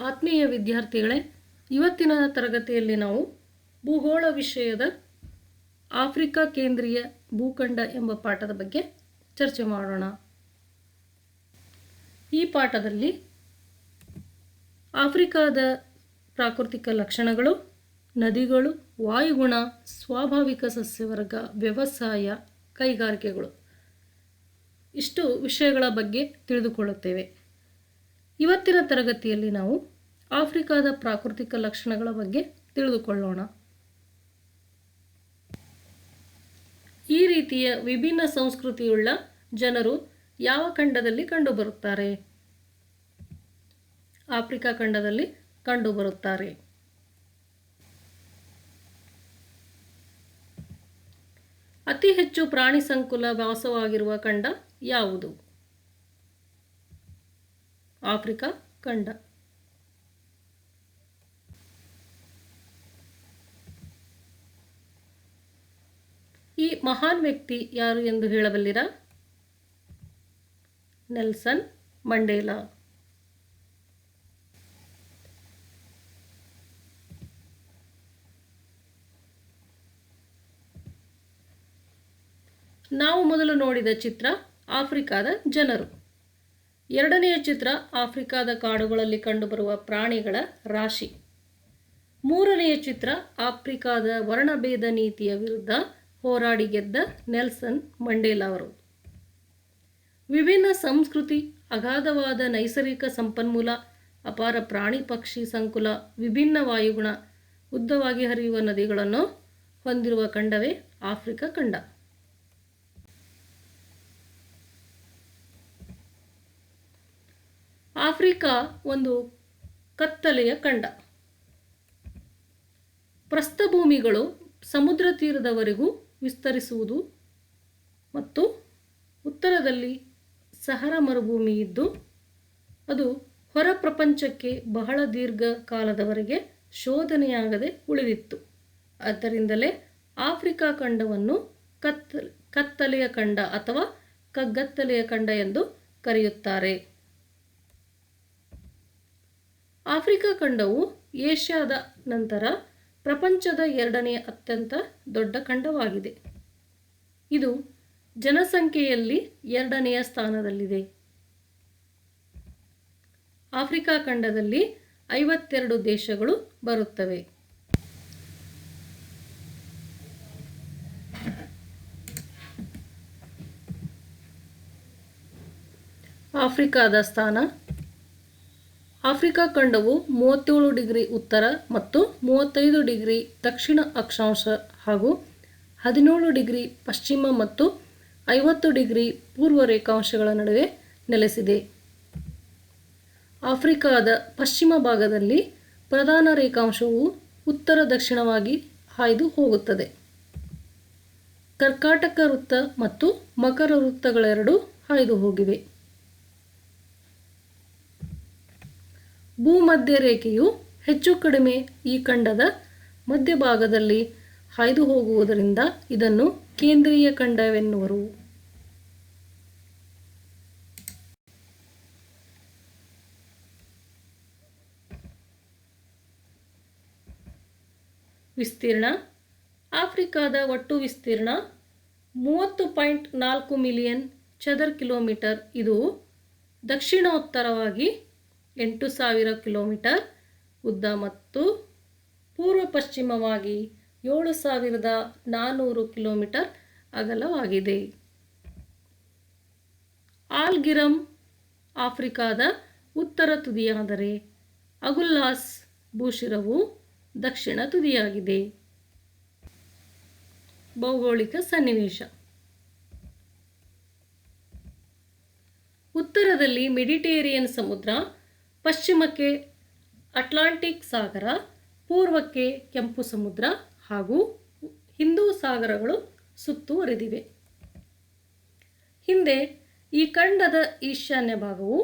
ಆತ್ಮೀಯ ವಿದ್ಯಾರ್ಥಿಗಳೇ, ಇವತ್ತಿನ ತರಗತಿಯಲ್ಲಿ ನಾವು ಭೂಗೋಳ ವಿಷಯದ ಆಫ್ರಿಕಾ ಕೇಂದ್ರೀಯ ಭೂಖಂಡ ಎಂಬ ಪಾಠದ ಬಗ್ಗೆ ಚರ್ಚೆ ಮಾಡೋಣ. ಈ ಪಾಠದಲ್ಲಿ ಆಫ್ರಿಕಾದ ಪ್ರಾಕೃತಿಕ ಲಕ್ಷಣಗಳು, ನದಿಗಳು, ವಾಯುಗುಣ, ಸ್ವಾಭಾವಿಕ ಸಸ್ಯವರ್ಗ, ವ್ಯವಸಾಯ, ಕೈಗಾರಿಕೆಗಳು ಇಷ್ಟು ವಿಷಯಗಳ ಬಗ್ಗೆ ತಿಳಿದುಕೊಳ್ಳುತ್ತೇವೆ. ಇವತ್ತಿನ ತರಗತಿಯಲ್ಲಿ ನಾವು ಆಫ್ರಿಕಾದ ಪ್ರಾಕೃತಿಕ ಲಕ್ಷಣಗಳ ಬಗ್ಗೆ ತಿಳಿದುಕೊಳ್ಳೋಣ. ಈ ರೀತಿಯ ವಿಭಿನ್ನ ಸಂಸ್ಕೃತಿಯುಳ್ಳ ಜನರು ಯಾವ ಖಂಡದಲ್ಲಿ ಕಂಡುಬರುತ್ತಾರೆ? ಆಫ್ರಿಕಾ ಖಂಡದಲ್ಲಿ ಕಂಡುಬರುತ್ತಾರೆ. ಅತಿ ಹೆಚ್ಚು ಪ್ರಾಣಿ ಸಂಕುಲ ವಾಸವಾಗಿರುವ ಖಂಡ ಯಾವುದು? ಆಫ್ರಿಕಾ ಖಂಡ. ಈ ಮಹಾನ್ ವ್ಯಕ್ತಿ ಯಾರು ಎಂದು ಹೇಳಬಲ್ಲಿರಾ? Nelson Mandela. ನಾವು ಮೊದಲು ನೋಡಿದ ಚಿತ್ರ ಆಫ್ರಿಕಾದ ಜನರು. ಎರಡನೆಯ ಚಿತ್ರ ಆಫ್ರಿಕಾದ ಕಾಡುಗಳಲ್ಲಿ ಕಂಡುಬರುವ ಪ್ರಾಣಿಗಳ ರಾಶಿ. ಮೂರನೆಯ ಚಿತ್ರ ಆಫ್ರಿಕಾದ ವರ್ಣಭೇದ ನೀತಿಯ ವಿರುದ್ಧ ಹೋರಾಡಿ ಗೆದ್ದ ನೆಲ್ಸನ್ ಮಂಡೇಲಾ ಅವರು. ವಿಭಿನ್ನ ಸಂಸ್ಕೃತಿ, ಅಗಾಧವಾದ ನೈಸರ್ಗಿಕ ಸಂಪನ್ಮೂಲ, ಅಪಾರ ಪ್ರಾಣಿ ಪಕ್ಷಿ ಸಂಕುಲ, ವಿಭಿನ್ನ ವಾಯುಗುಣ, ಉದ್ದವಾಗಿ ಹರಿಯುವ ನದಿಗಳನ್ನು ಹೊಂದಿರುವ ಖಂಡವೇ ಆಫ್ರಿಕಾ ಖಂಡ. ಆಫ್ರಿಕಾ ಒಂದು ಕತ್ತಲೆಯ ಖಂಡ. ಪ್ರಸ್ಥಭೂಮಿಗಳು ಸಮುದ್ರ ತೀರದವರೆಗೂ ವಿಸ್ತರಿಸುವುದು ಮತ್ತು ಉತ್ತರದಲ್ಲಿ ಸಹರಾ ಮರುಭೂಮಿ ಇದ್ದು ಅದು ಹೊರ ಪ್ರಪಂಚಕ್ಕೆ ಬಹಳ ದೀರ್ಘ ಕಾಲದವರೆಗೆ ಶೋಧನೆಯಾಗದೆ ಉಳಿದಿತ್ತು. ಆದ್ದರಿಂದಲೇ ಆಫ್ರಿಕಾ ಖಂಡವನ್ನು ಕತ್ತಲೆಯ ಖಂಡ ಅಥವಾ ಕಗ್ಗತ್ತಲೆಯ ಖಂಡ ಎಂದು ಕರೆಯುತ್ತಾರೆ. ಆಫ್ರಿಕಾ ಖಂಡವು ಏಷ್ಯಾದ ನಂತರ ಪ್ರಪಂಚದ ಎರಡನೆಯ ಅತ್ಯಂತ ದೊಡ್ಡ ಖಂಡವಾಗಿದೆ. ಇದು ಜನಸಂಖ್ಯೆಯಲ್ಲಿ ಎರಡನೆಯ ಸ್ಥಾನದಲ್ಲಿದೆ. ಆಫ್ರಿಕಾ ಖಂಡದಲ್ಲಿ 52 ದೇಶಗಳು ಬರುತ್ತವೆ. ಆಫ್ರಿಕಾದ ಸ್ಥಾನ. ಆಫ್ರಿಕಾ ಖಂಡವು 37 ಡಿಗ್ರಿ ಉತ್ತರ ಮತ್ತು 35 ಡಿಗ್ರಿ ದಕ್ಷಿಣ ಅಕ್ಷಾಂಶ ಹಾಗೂ 17 ಡಿಗ್ರಿ ಪಶ್ಚಿಮ ಮತ್ತು 50 ಡಿಗ್ರಿ ಪೂರ್ವ ರೇಖಾಂಶಗಳ ನಡುವೆ ನೆಲೆಸಿದೆ. ಆಫ್ರಿಕಾದ ಪಶ್ಚಿಮ ಭಾಗದಲ್ಲಿ ಪ್ರಧಾನ ರೇಖಾಂಶವು ಉತ್ತರ ದಕ್ಷಿಣವಾಗಿ ಹಾಯ್ದು ಹೋಗುತ್ತದೆ. ಕರ್ಕಾಟಕ ವೃತ್ತ ಮತ್ತು ಮಕರ ವೃತ್ತಗಳೆರಡೂ ಹಾಯ್ದು ಹೋಗಿವೆ. ಭೂಮಧ್ಯ ರೇಖೆಯು ಹೆಚ್ಚು ಕಡಿಮೆ ಈ ಖಂಡದ ಮಧ್ಯಭಾಗದಲ್ಲಿ ಹಾಯ್ದು ಹೋಗುವುದರಿಂದ ಇದನ್ನು ಕೇಂದ್ರೀಯ ಖಂಡವೆನ್ನುವರು. ವಿಸ್ತೀರ್ಣ. ಆಫ್ರಿಕಾದ ಒಟ್ಟು ವಿಸ್ತೀರ್ಣ 30.4 ಮಿಲಿಯನ್ ಚದರ ಕಿಲೋಮೀಟರ್. ಇದು ದಕ್ಷಿಣೋತ್ತರವಾಗಿ 8,000 ಕಿಲೋಮೀಟರ್ ಉದ್ದ ಮತ್ತು ಪೂರ್ವ ಪಶ್ಚಿಮವಾಗಿ 7,400 ಕಿಲೋಮೀಟರ್ ಅಗಲವಾಗಿದೆ. ಆಲ್ಗಿರಮ್ ಆಫ್ರಿಕಾದ ಉತ್ತರ ತುದಿಯಾದರೆ ಅಗುಲ್ಲಾಸ್ ಭೂಶಿರವು ದಕ್ಷಿಣ ತುದಿಯಾಗಿದೆ. ಭೌಗೋಳಿಕ ಸನ್ನಿವೇಶ. ಉತ್ತರದಲ್ಲಿ ಮೆಡಿಟೇರಿಯನ್ ಸಮುದ್ರ, ಪಶ್ಚಿಮಕ್ಕೆ ಅಟ್ಲಾಂಟಿಕ್ ಸಾಗರ, ಪೂರ್ವಕ್ಕೆ ಕೆಂಪು ಸಮುದ್ರ ಹಾಗೂ ಹಿಂದೂ ಸಾಗರಗಳು ಸುತ್ತುವರೆದಿವೆ. ಹಿಂದೆ ಈ ಖಂಡದ ಈಶಾನ್ಯ ಭಾಗವು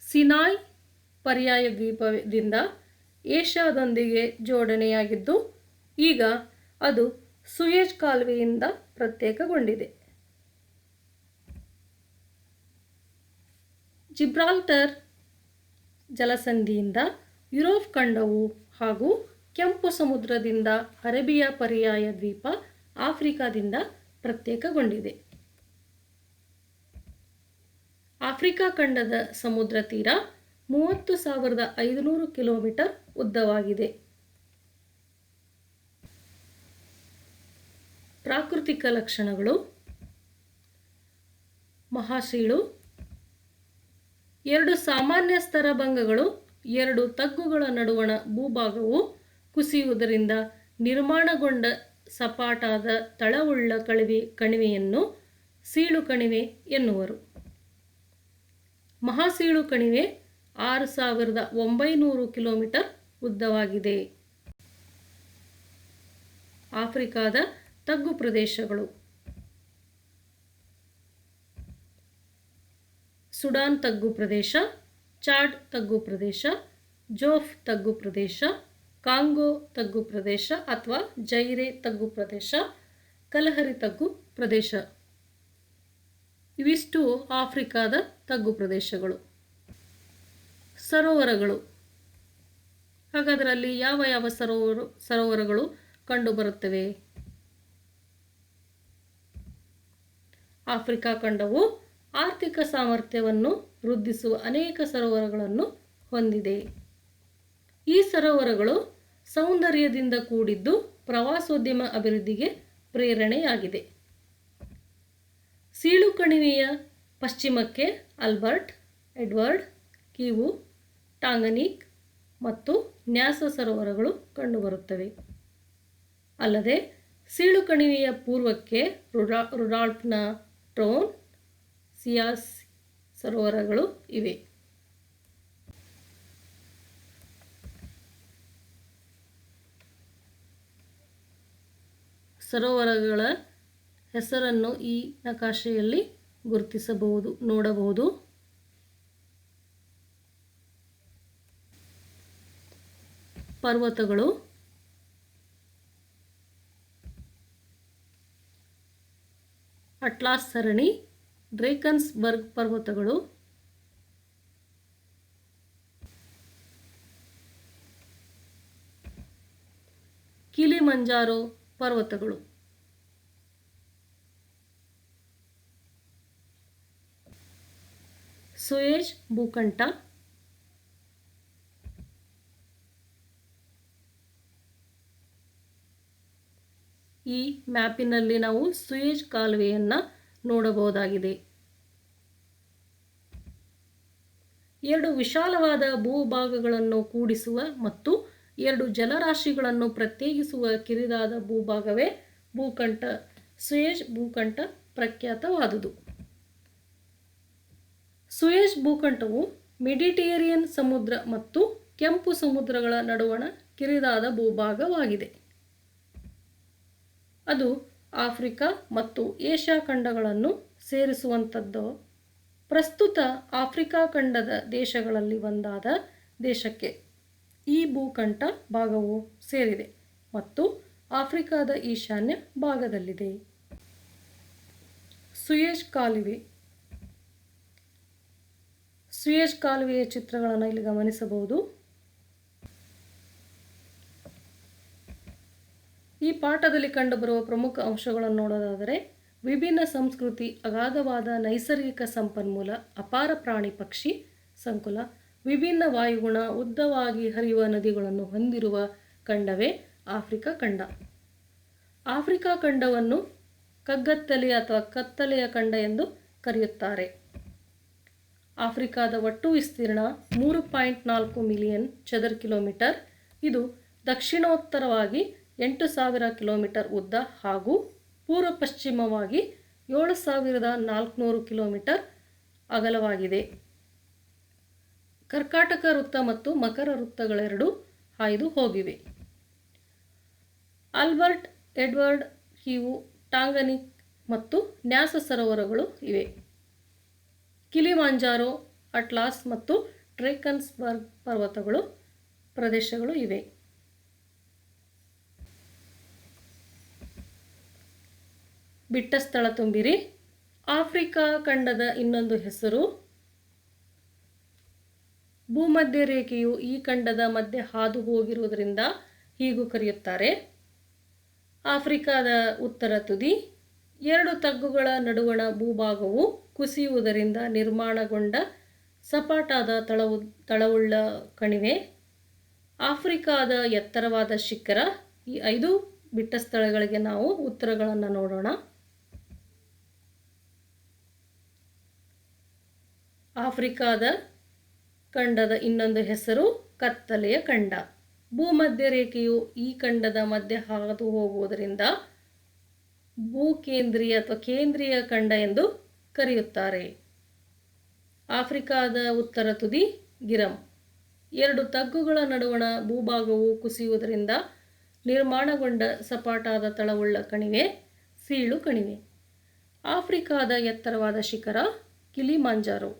ಸಿನಾಯ್ ಪರ್ಯಾಯ ದ್ವೀಪದಿಂದ ಏಷ್ಯಾದೊಂದಿಗೆ ಜೋಡಣೆಯಾಗಿದ್ದು ಈಗ ಅದು ಸೂಯೆಜ್ ಕಾಲುವೆಯಿಂದ ಪ್ರತ್ಯೇಕಗೊಂಡಿದೆ. ಜಿಬ್ರಾಲ್ಟರ್ ಜಲಸಂಧಿಯಿಂದ ಯುರೋಪ್ ಖಂಡವು ಹಾಗೂ ಕೆಂಪು ಸಮುದ್ರದಿಂದ ಅರೇಬಿಯಾ ಪರ್ಯಾಯ ದ್ವೀಪ ಆಫ್ರಿಕಾದಿಂದ ಪ್ರತ್ಯೇಕಗೊಂಡಿದೆ. ಆಫ್ರಿಕಾ ಖಂಡದ ಸಮುದ್ರ ತೀರ 30,500 ಕಿಲೋಮೀಟರ್ ಉದ್ದವಾಗಿದೆ. ಪ್ರಾಕೃತಿಕ ಲಕ್ಷಣಗಳು: ಮಹಾಸೀಳು, 2 ಸಾಮಾನ್ಯ ಸ್ತರಭಂಗಗಳು, 2 ತಗ್ಗುಗಳ ನಡುವಣ ಭೂಭಾಗವು ಕುಸಿಯುವುದರಿಂದ ನಿರ್ಮಾಣಗೊಂಡ ಸಪಾಟಾದ ತಳವುಳ್ಳ ಕಣಿವೆಯನ್ನು ಸೀಳು ಕಣಿವೆ ಎನ್ನುವರು. ಮಹಾಸೀಳು ಕಣಿವೆ 6,900 ಕಿಲೋಮೀಟರ್ ಉದ್ದವಾಗಿದೆ. ಆಫ್ರಿಕಾದ ತಗ್ಗು ಪ್ರದೇಶಗಳು: ಸುಡಾನ್ ತಗ್ಗು ಪ್ರದೇಶ, ಚಾಡ್ ತಗ್ಗು ಪ್ರದೇಶ, ಜೋಫ್ ತಗ್ಗು ಪ್ರದೇಶ, ಕಾಂಗೋ ತಗ್ಗು ಪ್ರದೇಶ ಅಥವಾ ಜೈರೆ ತಗ್ಗು ಪ್ರದೇಶ, ಕಲಹರಿ ತಗ್ಗು ಪ್ರದೇಶ. ಇವಿಷ್ಟು ಆಫ್ರಿಕಾದ ತಗ್ಗು ಪ್ರದೇಶಗಳು. ಸರೋವರಗಳು: ಹಾಗಾದರೆ ಅಲ್ಲಿ ಯಾವ ಯಾವ ಸರೋವರಗಳು ಕಂಡುಬರುತ್ತವೆ? ಆಫ್ರಿಕಾ ಖಂಡವು ಆರ್ಥಿಕ ಸಾಮರ್ಥ್ಯವನ್ನು ವೃದ್ಧಿಸುವ ಅನೇಕ ಸರೋವರಗಳನ್ನು ಹೊಂದಿದೆ. ಈ ಸರೋವರಗಳು ಸೌಂದರ್ಯದಿಂದ ಕೂಡಿದ್ದು ಪ್ರವಾಸೋದ್ಯಮ ಅಭಿವೃದ್ಧಿಗೆ ಪ್ರೇರಣೆಯಾಗಿದೆ. ಸೀಳು ಕಣಿವೆಯ ಪಶ್ಚಿಮಕ್ಕೆ ಆಲ್ಬರ್ಟ್, ಎಡ್ವರ್ಡ್, ಕಿವು, ಟಾಂಗನಿಕ್ ಮತ್ತು ನ್ಯಾಸ ಸರೋವರಗಳು ಕಂಡುಬರುತ್ತವೆ. ಅಲ್ಲದೆ ಸೀಳು ಕಣಿವೆಯ ಪೂರ್ವಕ್ಕೆ ರುಡಾಲ್ಫ್ನ ಟ್ರೋನ್, ಸಿಯಾಸ್ ಸರೋವರಗಳು ಇವೆ. ಸರೋವರಗಳ ಹೆಸರನ್ನು ಈ ನಕಾಶೆಯಲ್ಲಿ ಗುರುತಿಸಬಹುದು, ನೋಡಬಹುದು. ಪರ್ವತಗಳು: ಅಟ್ಲಾಸ್ ಸರಣಿ, ಡ್ರೇಕನ್ಸ್ಬರ್ಗ್ ಪರ್ವತಗಳು, ಕಿಲಿಮಂಜಾರೋ ಪರ್ವತಗಳು. ಸುಯೆಜ್ ಭೂಕಂಟ, ಈ ಮ್ಯಾಪಿನಲ್ಲಿ ನಾವು ಸುಯೆಜ್ ಕಾಲುವೆಯನ್ನು ನೋಡಬಹುದಾಗಿದೆ. 2 ವಿಶಾಲವಾದ ಭೂಭಾಗಗಳನ್ನು ಕೂಡಿಸುವ ಮತ್ತು 2 ಜಲರಾಶಿಗಳನ್ನು ಪ್ರತ್ಯೇಕಿಸುವ ಕಿರಿದಾದ ಭೂಭಾಗವೇ ಭೂಕಂಟ. ಸುಯೆಜ್ ಭೂಕಂಟ ಪ್ರಖ್ಯಾತವಾದುದು. ಸುಯೆಜ್ ಭೂಕಂಟವು ಮೆಡಿಟರೇನಿಯನ್ ಸಮುದ್ರ ಮತ್ತು ಕೆಂಪು ಸಮುದ್ರಗಳ ನಡುವಣ ಕಿರಿದಾದ ಭೂಭಾಗವಾಗಿದೆ. ಅದು ಆಫ್ರಿಕಾ ಮತ್ತು ಏಷ್ಯಾ ಖಂಡಗಳನ್ನು ಸೇರಿಸುವಂಥದ್ದು. ಪ್ರಸ್ತುತ ಆಫ್ರಿಕಾ ಖಂಡದ ದೇಶಗಳಲ್ಲಿ ಒಂದಾದ ದೇಶಕ್ಕೆ ಈ ಭೂಕಂಟ ಭಾಗವು ಸೇರಿದೆ ಮತ್ತು ಆಫ್ರಿಕಾದ ಈಶಾನ್ಯ ಭಾಗದಲ್ಲಿದೆ. ಸುಯೆಜ್ ಕಾಲುವೆ. ಸುಯೆಜ್ ಕಾಲುವೆಯ ಚಿತ್ರಗಳನ್ನು ಇಲ್ಲಿ ಗಮನಿಸಬಹುದು. ಈ ಪಾಠದಲ್ಲಿ ಕಂಡುಬರುವ ಪ್ರಮುಖ ಅಂಶಗಳನ್ನು ನೋಡೋದಾದರೆ, ವಿಭಿನ್ನ ಸಂಸ್ಕೃತಿ, ಅಗಾಧವಾದ ನೈಸರ್ಗಿಕ ಸಂಪನ್ಮೂಲ, ಅಪಾರ ಪ್ರಾಣಿ ಪಕ್ಷಿ ಸಂಕುಲ, ವಿಭಿನ್ನ ವಾಯುಗುಣ, ಉದ್ದವಾಗಿ ಹರಿಯುವ ನದಿಗಳನ್ನು ಹೊಂದಿರುವ ಖಂಡವೇ ಆಫ್ರಿಕಾ ಖಂಡ. ಆಫ್ರಿಕಾ ಖಂಡವನ್ನು ಕಗ್ಗತ್ತಲೆ ಅಥವಾ ಕತ್ತಲೆಯ ಖಂಡ ಎಂದು ಕರೆಯುತ್ತಾರೆ. ಆಫ್ರಿಕಾದ ಒಟ್ಟು ವಿಸ್ತೀರ್ಣ 3.4 ಮಿಲಿಯನ್ ಚದರ ಕಿಲೋಮೀಟರ್. ಇದು ದಕ್ಷಿಣೋತ್ತರವಾಗಿ 8,000 ಕಿಲೋಮೀಟರ್ ಉದ್ದ ಹಾಗೂ ಪೂರ್ವ ಪಶ್ಚಿಮವಾಗಿ 7,400 ಕಿಲೋಮೀಟರ್ ಅಗಲವಾಗಿದೆ. ಕರ್ಕಾಟಕ ವೃತ್ತ ಮತ್ತು ಮಕರ ವೃತ್ತಗಳೆರಡೂ ಹಾಯ್ದು ಹೋಗಿವೆ. ಆಲ್ಬರ್ಟ್, ಎಡ್ವರ್ಡ್, ಕಿವು, ಟಾಂಗನಿಕ್ ಮತ್ತು ನ್ಯಾಸ ಸರೋವರಗಳು ಇವೆ. ಕಿಲಿಮಾಂಜಾರೋ, ಅಟ್ಲಾಸ್ ಮತ್ತು ಡ್ರೇಕನ್ಸ್ಬರ್ಗ್ ಪರ್ವತಗಳು ಪ್ರದೇಶಗಳು ಇವೆ. ಬಿಟ್ಟ ಸ್ಥಳ ತುಂಬಿರಿ. ಆಫ್ರಿಕಾ ಖಂಡದ ಇನ್ನೊಂದು ಹೆಸರು ಭೂಮಧ್ಯ ರೇಖೆಯು ಈ ಖಂಡದ ಮಧ್ಯೆ ಹಾದು ಹೋಗಿರುವುದರಿಂದ ಹೀಗೂ ಕರೆಯುತ್ತಾರೆ. ಆಫ್ರಿಕಾದ ಉತ್ತರ ತುದಿ. ಎರಡು ತಗ್ಗುಗಳ ನಡುವಣ ಭೂಭಾಗವು ಕುಸಿಯುವುದರಿಂದ ನಿರ್ಮಾಣಗೊಂಡ ಸಪಾಟಾದ ತಳವುಳ್ಳ ಕಣಿವೆ. ಆಫ್ರಿಕಾದ ಎತ್ತರವಾದ ಶಿಖರ. ಈ 5 ಬಿಟ್ಟ ಸ್ಥಳಗಳಿಗೆ ನಾವು ಉತ್ತರಗಳನ್ನು ನೋಡೋಣ. ಆಫ್ರಿಕಾದ ಖಂಡದ ಇನ್ನೊಂದು ಹೆಸರು ಕತ್ತಲೆಯ ಖಂಡ. ಭೂಮಧ್ಯ ರೇಖೆಯು ಈ ಖಂಡದ ಮಧ್ಯೆ ಹಾದು ಹೋಗುವುದರಿಂದ ಭೂಕೇಂದ್ರೀಯ ಅಥವಾ ಕೇಂದ್ರೀಯ ಖಂಡ ಎಂದು ಕರೆಯುತ್ತಾರೆ. ಆಫ್ರಿಕಾದ ಉತ್ತರ ತುದಿ ಗಿರಂ. ಎರಡು ತಗ್ಗುಗಳ ನಡುವಣ ಭೂಭಾಗವು ಕುಸಿಯುವುದರಿಂದ ನಿರ್ಮಾಣಗೊಂಡ ಸಪಾಟಾದ ತಳವುಳ್ಳ ಕಣಿವೆ ಸೀಳು ಕಣಿವೆ. ಆಫ್ರಿಕಾದ ಎತ್ತರವಾದ ಶಿಖರ ಕಿಲಿಮಾಂಜಾರೋ.